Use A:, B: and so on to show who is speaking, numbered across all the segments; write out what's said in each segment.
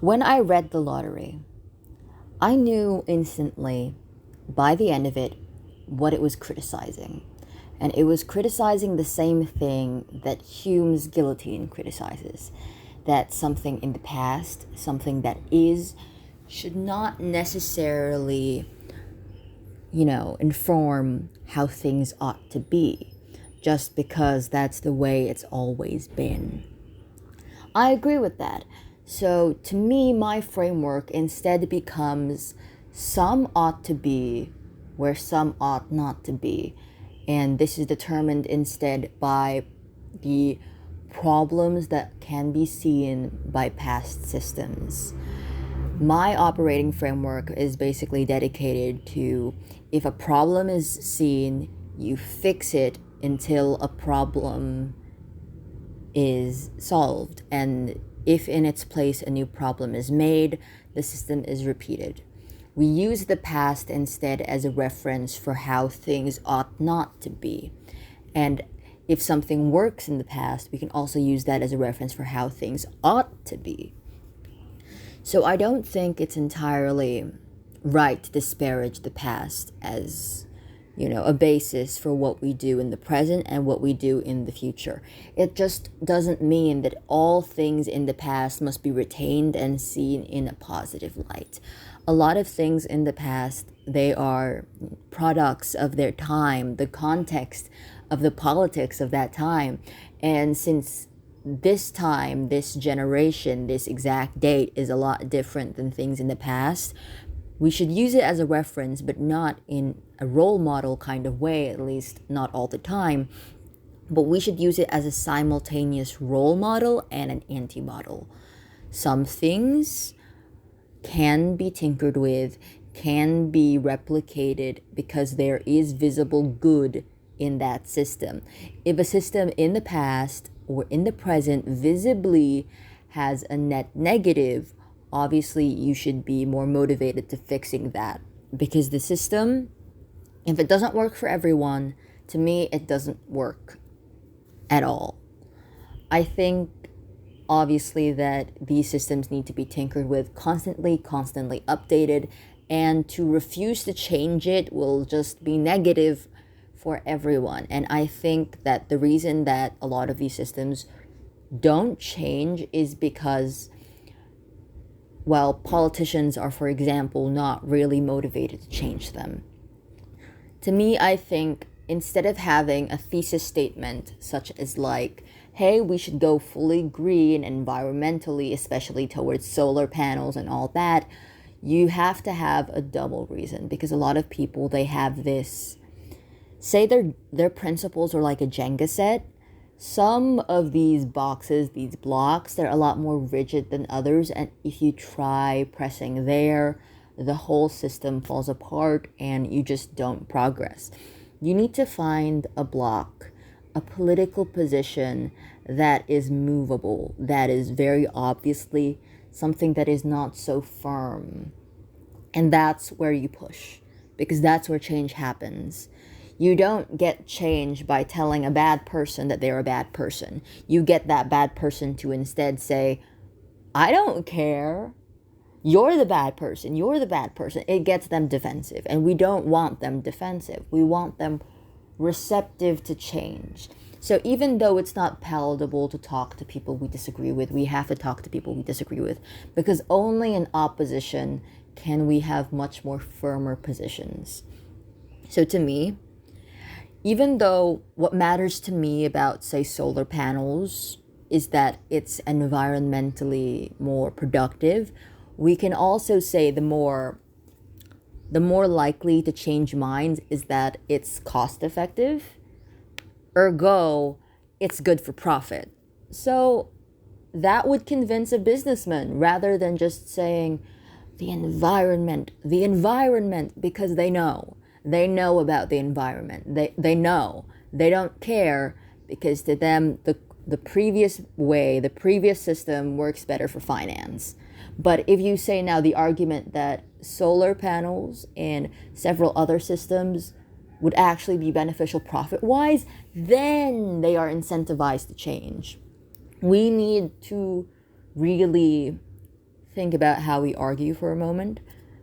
A: When I read the lottery, I knew instantly by the end of it what it was criticizing. And it was criticizing the same thing that Hume's guillotine criticizes, that something in the past, something that is, should not necessarily, inform how things ought to be, just because that's the way it's always been. I agree with that. So to me, my framework instead becomes some ought to be where some ought not to be. And this is determined instead by the problems that can be seen by past systems. My operating framework is basically dedicated to, if a problem is seen, you fix it until a problem is solved, and if in its place a new problem is made, the system is repeated. We use the past instead as a reference for how things ought not to be. And if something works in the past, we can also use that as a reference for how things ought to be. So I don't think it's entirely right to disparage the past as, a basis for what we do in the present and what we do in the future. It just doesn't mean that all things in the past must be retained and seen in a positive light. A lot of things in the past, they are products of their time, the context of the politics of that time. And since this time, this generation, this exact date is a lot different than things in the past, we should use it as a reference, but not in a role model kind of way, at least not all the time. But we should use it as a simultaneous role model and an anti-model. Some things can be tinkered with, can be replicated because there is visible good in that system. If a system in the past or in the present visibly has a net negative, obviously you should be more motivated to fixing that, because the system, if it doesn't work for everyone, to me it doesn't work at all. I think obviously that these systems need to be tinkered with constantly updated, and to refuse to change it will just be negative for everyone. And I think that the reason that a lot of these systems don't change is because, well, politicians are, for example, not really motivated to change them. To me, I think instead of having a thesis statement such as like, hey, we should go fully green environmentally, especially towards solar panels and all that, you have to have a double reason, because a lot of people, they have this, say their principles are like a Jenga set. Some of these boxes, these blocks, they're a lot more rigid than others, and if you try pressing there, the whole system falls apart and you just don't progress. You need to find a block, a political position that is movable, that is very obviously something that is not so firm. And that's where you push, because that's where change happens. You don't get change by telling a bad person that they're a bad person. You get that bad person to instead say, I don't care. You're the bad person. You're the bad person. It gets them defensive. And we don't want them defensive. We want them receptive to change. So even though it's not palatable to talk to people we disagree with, we have to talk to people we disagree with, because only in opposition can we have much more firmer positions. So to me, even though what matters to me about, say, solar panels is that it's environmentally more productive, we can also say the more likely to change minds is that it's cost effective, ergo it's good for profit. So that would convince a businessman, rather than just saying the environment, because they know about the environment. They know. They don't care, because to them the previous way, the previous system works better for finance. But if you say now the argument that solar panels and several other systems would actually be beneficial profit-wise, then they are incentivized to change. We need to really think about how we argue for a moment,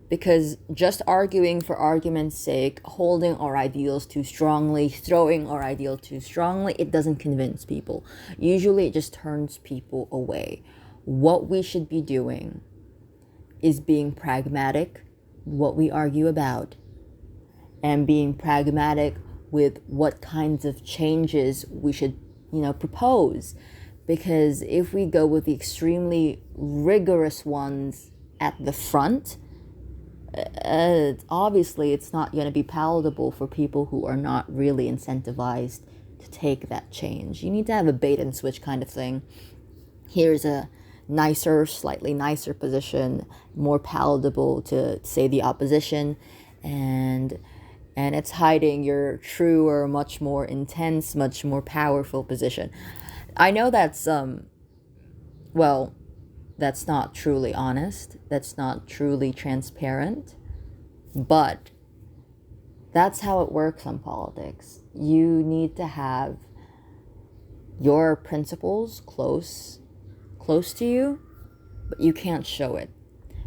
A: because just arguing for argument's sake, holding our ideals too strongly, throwing our ideal too strongly, it doesn't convince people. Usually it just turns people away. What we should be doing is being pragmatic, what we argue about, and being pragmatic with what kinds of changes we should, propose. Because if we go with the extremely rigorous ones at the front, obviously it's not going to be palatable for people who are not really incentivized to take that change. You need to have a bait and switch kind of thing. Here's a slightly nicer position, more palatable to, say, the opposition, and it's hiding your truer, much more intense, much more powerful position. I know that's that's not truly honest, that's not truly transparent, but that's how it works in politics. You need to have your principles close to you, but you can't show it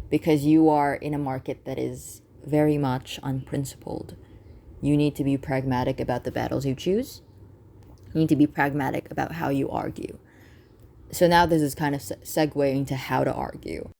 A: because you are in a market that is very much unprincipled. You need to be pragmatic about the battles you choose. You need to be pragmatic about how you argue. So now this is kind of segueing to how to argue.